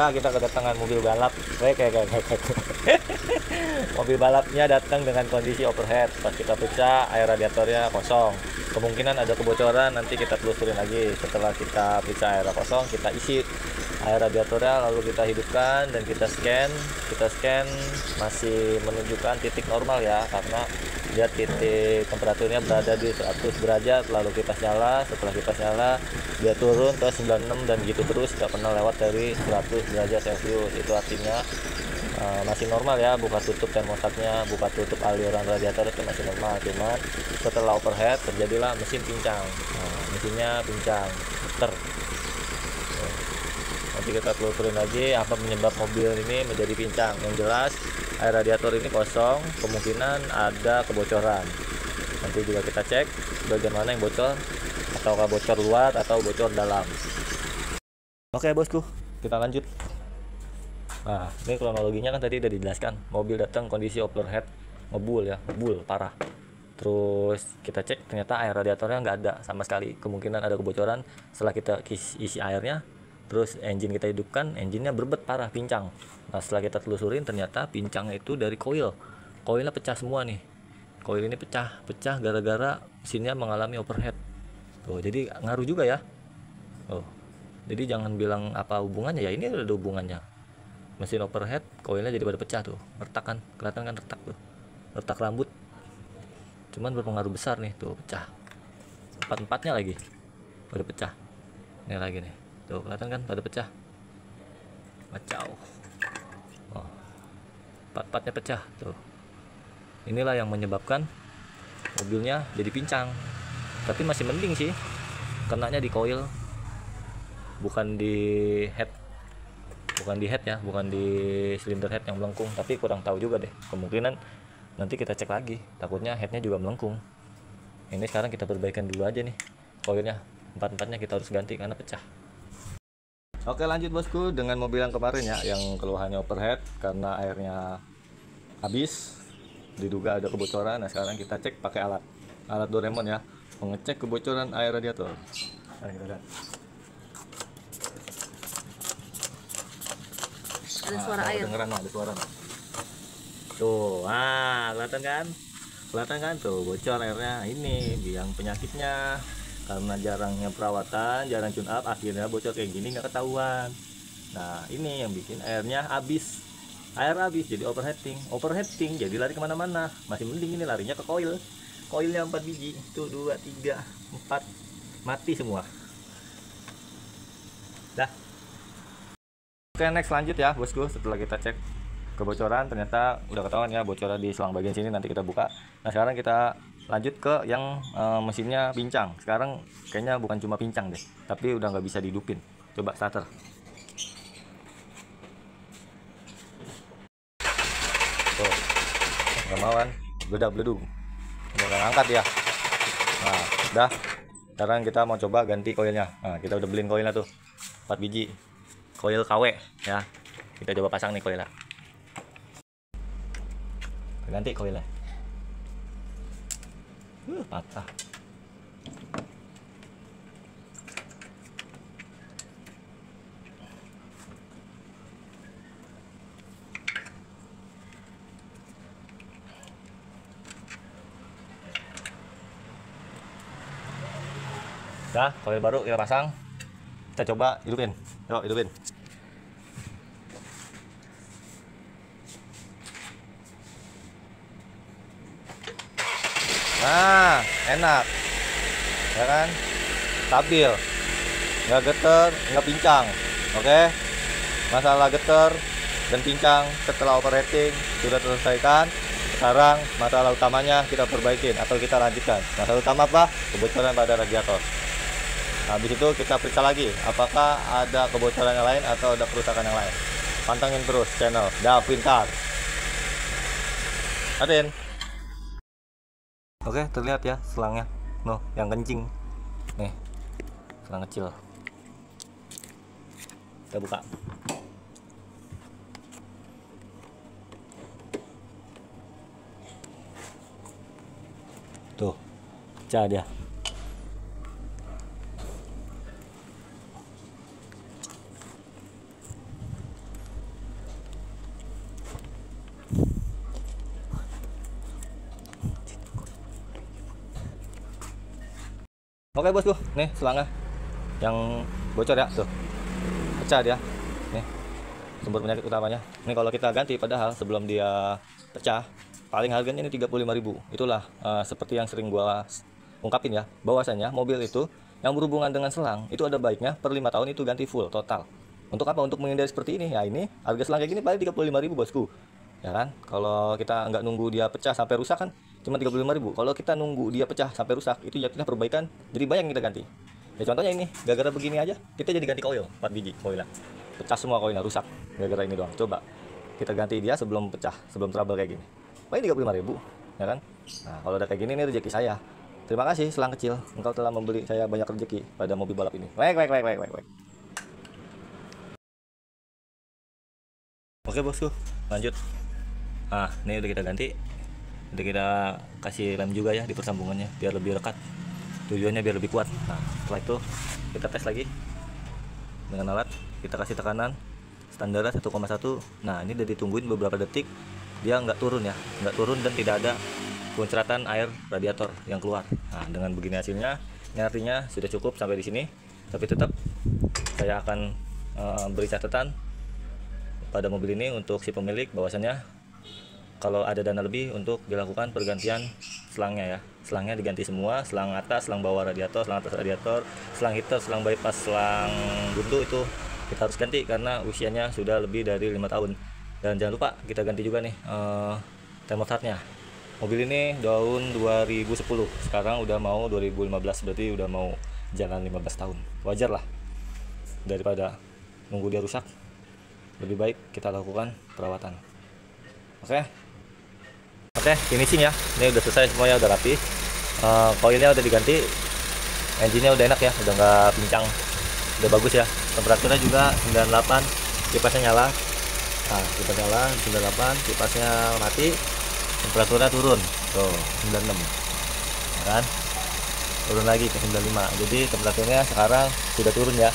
Ya, kita kedatangan mobil balap. Kayak. Mobil balapnya datang dengan kondisi overhead. Pas kita periksa, air radiatornya kosong. Kemungkinan ada kebocoran, nanti kita telusurin lagi. Setelah kita periksa air kosong, kita isi air radiatornya, lalu kita hidupkan dan kita scan. Masih menunjukkan titik normal ya, karena dia titik temperaturnya berada di 100 derajat. Lalu kipas nyala, setelah kipas nyala dia turun ke 96 dan gitu terus, nggak pernah lewat dari 100 derajat Celcius. Itu artinya masih normal ya, buka tutup termostatnya, buka tutup aliran radiator itu masih normal. Cuman setelah overhead terjadilah mesin pincang. Mesinnya pincang, muter. Nanti kita telusurin lagi apa penyebab mobil ini menjadi pincang. Yang jelas air radiator ini kosong, kemungkinan ada kebocoran. Nanti juga kita cek bagian mana yang bocor, ataukah bocor luar atau bocor dalam. Oke bosku, kita lanjut. Nah, ini kronologinya kan tadi udah dijelaskan. Mobil datang kondisi overhead, ngebul parah. Terus kita cek ternyata air radiatornya nggak ada sama sekali. Kemungkinan ada kebocoran. Setelah kita isi airnya, terus engine kita hidupkan, engine-nya berbet parah, pincang. Nah, setelah kita telusurin ternyata pincangnya itu dari koil. Koilnya pecah semua nih. Koil ini pecah gara-gara mesinnya mengalami overhead. Tuh, jadi ngaruh juga ya. Oh. Jadi jangan bilang apa hubungannya ya, ini ada hubungannya. Mesin overhead, koilnya jadi pada pecah tuh. Retak kan, kelihatan kan retak tuh. Retak rambut. Cuman berpengaruh besar nih, tuh pecah. Empat-empatnya lagi pada pecah. Ini lagi nih. Tuh, kelihatan kan pada pecah. Kacau. Oh. Empat-empatnya pecah tuh. Inilah yang menyebabkan mobilnya jadi pincang. Tapi masih mending sih. Kenanya di koil. Bukan di head ya, bukan di silinder head yang melengkung. Tapi kurang tahu juga deh, kemungkinan nanti kita cek lagi, takutnya headnya juga melengkung. Ini sekarang kita perbaikan dulu aja nih koilnya, empat-empatnya kita harus ganti karena pecah. Oke, lanjut bosku dengan mobil yang kemarin ya, yang keluhannya overhead karena airnya habis, diduga ada kebocoran. Nah, sekarang kita cek pakai alat Doraemon ya, mengecek kebocoran air radiator. Nah, kita lihat. Ada suara air. Dengeran, ada suara. Tuh, kelihatan kan tuh bocor airnya. Ini biang penyakitnya karena jarangnya perawatan, jarang tune up, akhirnya bocor kayak gini nggak ketahuan. Nah, ini yang bikin airnya habis. Air habis jadi overheating jadi lari kemana-mana. Masih mending ini larinya ke koilnya 4 biji. Tuh 2, 3, 4 mati semua. Dah. Oke, next lanjut ya bosku. Setelah kita cek kebocoran, ternyata udah ketahuan ya bocoran di selang bagian sini, nanti kita buka. Nah, sekarang kita lanjut ke yang mesinnya pincang. Sekarang kayaknya bukan cuma pincang deh, tapi udah nggak bisa dihidupin. Coba starter. Tuh, nggak mau kan? Bledung. Udah angkat ya. Nah, udah. Sekarang kita mau coba ganti koilnya. Nah, kita udah beliin koilnya tuh 4 biji. Koil KW ya, kita coba pasang nih koilnya. Ganti koilnya. Patah. Dah, koil baru kita pasang. Kita coba hidupin. Yuk, hidupin. Nah, enak ya kan, stabil, nggak getar, nggak pincang. Oke, masalah getar dan pincang setelah overheating sudah terselesaikan. Sekarang masalah utamanya kita perbaikin atau kita lanjutkan. Masalah utama apa? Kebocoran pada radiator. Habis itu kita periksa lagi apakah ada kebocoran yang lain atau ada kerusakan yang lain. Pantengin terus channel Davin Car. Adin. Oke, terlihat ya selangnya. Noh, yang kencing. Nih, selang kecil. Kita buka. Tuh, pecah dia. Oke bosku, nih selangnya yang bocor ya, tuh pecah dia. Nih sumber penyakit utamanya. Ini kalau kita ganti, padahal sebelum dia pecah paling harganya ini 35.000. Itulah seperti yang sering gua ungkapin ya, bahwasanya mobil itu yang berhubungan dengan selang itu ada baiknya per 5 tahun itu ganti full total. Untuk apa? Untuk menghindari seperti ini. Ya ini harga selang kayak gini paling 35.000 bosku. Ya kan? Kalau kita nggak nunggu dia pecah sampai rusak kan cuma 35.000. Kalau kita nunggu dia pecah sampai rusak itu jatuhnya perbaikan jadi banyak yang kita ganti. Ya contohnya ini, gara-gara begini aja kita jadi ganti koil 4 biji koilnya. Pecah semua koilnya, rusak gara-gara ini doang. Coba kita ganti dia sebelum pecah, sebelum trouble kayak gini. Paling 35.000, ya kan? Nah, kalau udah kayak gini ini rezeki saya. Terima kasih selang kecil, engkau telah membeli saya banyak rezeki pada mobil balap ini. Wek. Oke bosku, lanjut. Nah, ini udah kita ganti. Udah kita kasih lem juga ya di persambungannya biar lebih rekat. Tujuannya biar lebih kuat. Nah, setelah itu kita tes lagi dengan alat. Kita kasih tekanan standar 1,1. Nah, ini udah ditungguin beberapa detik. Dia nggak turun ya, nggak turun dan tidak ada kuncratan air radiator yang keluar. Nah, dengan begini hasilnya, ini artinya sudah cukup sampai di sini. Tapi tetap saya akan beri catatan pada mobil ini untuk si pemilik bahwasanya kalau ada dana lebih untuk dilakukan pergantian selangnya ya. Selangnya diganti semua, selang atas, selang bawah radiator, selang atas radiator, selang heater, selang bypass, selang buntu itu kita harus ganti karena usianya sudah lebih dari 5 tahun. Dan jangan lupa kita ganti juga nih thermostatnya. Mobil ini tahun 2010, sekarang udah mau 2015, berarti udah mau jalan 15 tahun. Wajar lah, daripada nunggu dia rusak, lebih baik kita lakukan perawatan. Oke, finishing ya. Ini udah selesai semuanya, udah rapi. Koilnya udah diganti, engine-nya udah enak ya, udah nggak pincang, udah bagus ya. Temperaturnya juga 98, kipasnya nyala. Nah, kipas nyala 98, kipasnya mati, temperaturnya turun tuh 96 kan, turun lagi ke 95. Jadi temperaturnya sekarang sudah turun ya,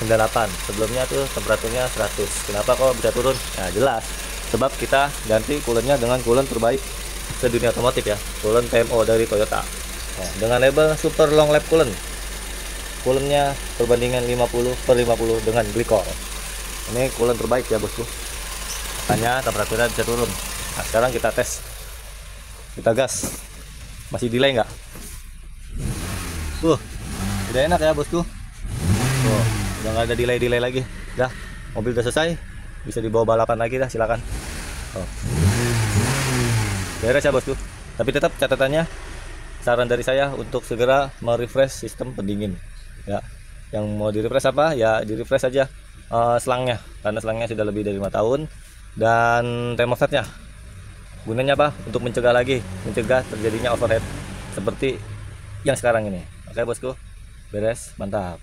98. Sebelumnya tuh temperaturnya 100. Kenapa kok bisa turun? Nah jelas, sebab kita ganti coolant-nya dengan coolant terbaik sedunia otomotif ya, coolant TMO dari Toyota. Nah, dengan label super long lap coolant. Coolant-nya perbandingan 50/50 dengan glikol. Ini coolant terbaik ya bosku. Makanya temperaturnya bisa turun. Nah, sekarang kita tes. Kita gas. Masih delay nggak? Udah enak ya bosku. Udah nggak ada delay lagi. Dah, mobil udah selesai. Bisa dibawa balapan lagi dah, silakan. Beres ya bosku. Tapi tetap catatannya, saran dari saya untuk segera merefresh sistem pendingin. Ya, yang mau direfresh apa? Ya direfresh aja selangnya, karena selangnya sudah lebih dari 5 tahun. Dan thermostatnya gunanya apa? Untuk mencegah terjadinya overheat seperti yang sekarang ini. Oke bosku, beres, mantap.